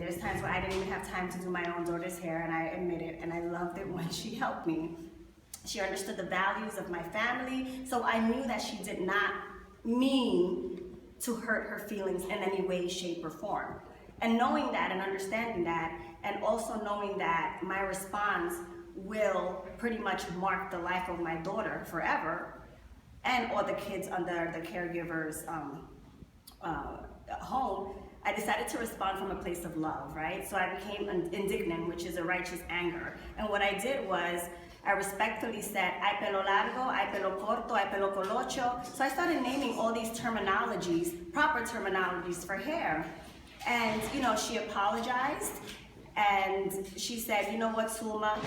there's times where I didn't even have time to do my own daughter's hair, and I admit it, and I loved it when she helped me. She understood the values of my family, so I knew that she did not mean to hurt her feelings in any way, shape, or form. And knowing that and understanding that, and also knowing that my response will pretty much mark the life of my daughter forever, and all the kids under the caregiver's home, I decided to respond from a place of love, right? So I became indignant, which is a righteous anger. And what I did was, I respectfully said, hay pelo largo, hay pelo corto, hay pelo colocho. So I started naming all these terminologies, proper terminologies for hair. And, you know, she apologized, and she said, you know what, Sulma,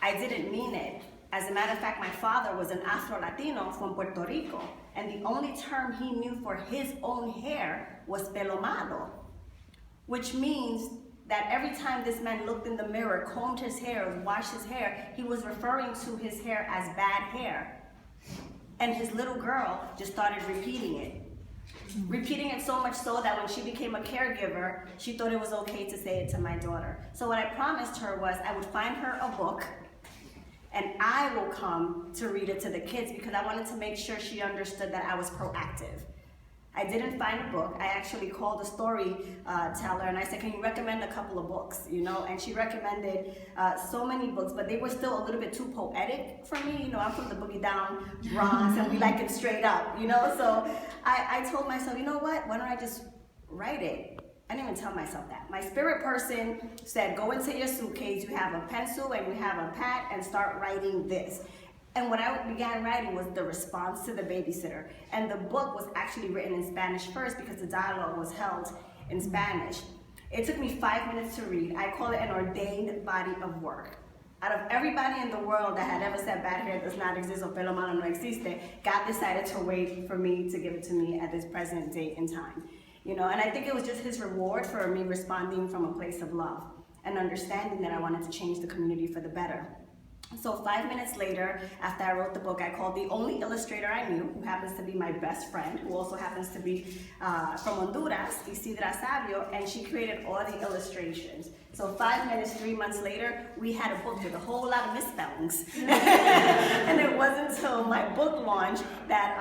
I didn't mean it. As a matter of fact, my father was an Afro-Latino from Puerto Rico, and the only term he knew for his own hair was pelo malo, which means that every time this man looked in the mirror, combed his hair, or washed his hair, he was referring to his hair as bad hair. And his little girl just started repeating it. Repeating it so much so that when she became a caregiver, she thought it was okay to say it to my daughter. So what I promised her was I would find her a book, and I will come to read it to the kids, because I wanted to make sure she understood that I was proactive. I didn't find a book. I actually called a storyteller and I said, can you recommend a couple of books, you know? And she recommended so many books, but they were still a little bit too poetic for me. You know, I'm from the Boogie Down Bronx, and we like it straight up, you know? So I told myself, you know what? Why don't I just write it? I didn't even tell myself that. My spirit person said, go into your suitcase, you have a pencil and you have a pad, and start writing this. And what I began writing was the response to the babysitter. And the book was actually written in Spanish first, because the dialogue was held in Spanish. It took me 5 minutes to read. I call it an ordained body of work. Out of everybody in the world that had ever said bad hair does not exist or pelo malo no existe, God decided to wait for me to give it to me at this present date and time. You know, and I think it was just his reward for me responding from a place of love and understanding that I wanted to change the community for the better. So 5 minutes later, after I wrote the book, I called the only illustrator I knew, who happens to be my best friend, who also happens to be from Honduras, Isidra Savio, and she created all the illustrations. So 5 minutes, 3 months later, we had a book with a whole lot of misspellings. And it wasn't until my book launch that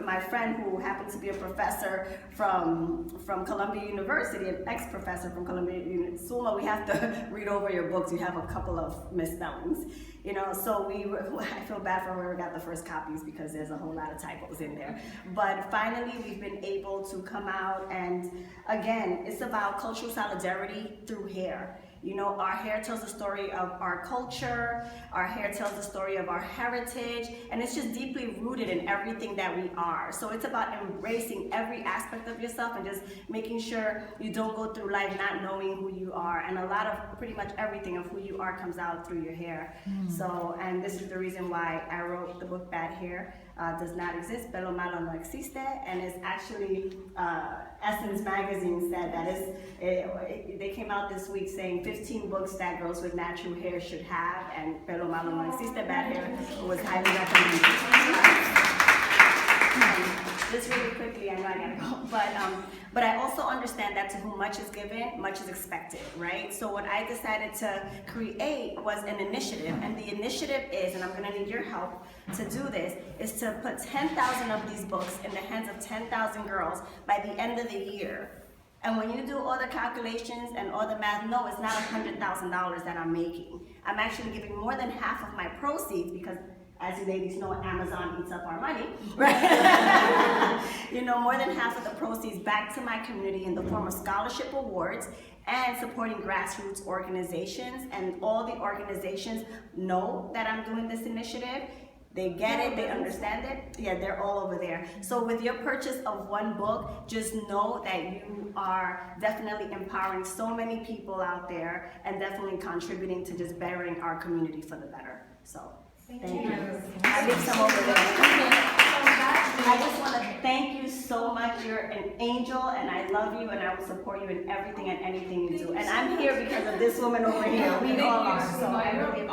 my friend, who happened to be a professor from Columbia University, an ex-professor from Columbia University, Sulma, we have to read over your books, you have a couple of misspellings. You know, so I feel bad for whoever got the first copies, because there's a whole lot of typos in there. But finally, we've been able to come out, and again, it's about cultural solidarity through hair. You know, our hair tells the story of our culture, our hair tells the story of our heritage, and it's just deeply rooted in everything that we are. So it's about embracing every aspect of yourself and just making sure you don't go through life not knowing who you are. And a lot of pretty much everything of who you are comes out through your hair. So, and this is the reason why I wrote the book Bad Hair Does Not Exist, Pelo Malo No Existe, and it's actually, Essence Magazine said that they came out this week saying 15 books that girls with natural hair should have, and Pelo Malo No Existe, Bad Hair, was highly recommended. Just really quickly, I know I gotta go, but I also understand that to whom much is given, much is expected, right? So what I decided to create was an initiative, and the initiative is, and I'm gonna need your help to do this, is to put 10,000 of these books in the hands of 10,000 girls by the end of the year. And when you do all the calculations and all the math, no, it's not $100,000 that I'm making. I'm actually giving more than half of my proceeds, because as you ladies know, Amazon eats up our money, right? You know, more than half of the proceeds back to my community in the form of scholarship awards and supporting grassroots organizations. And all the organizations know that I'm doing this initiative. They get it, they understand it. Yeah, they're all over there. So with your purchase of one book, just know that you are definitely empowering so many people out there, and definitely contributing to just bettering our community for the better. So. Thank you. I leave some over there. I just want to thank you so much. You're an angel, and I love you, and I will support you in everything and anything you do. And I'm here because of this woman over here. We all are. So I really appreciate it.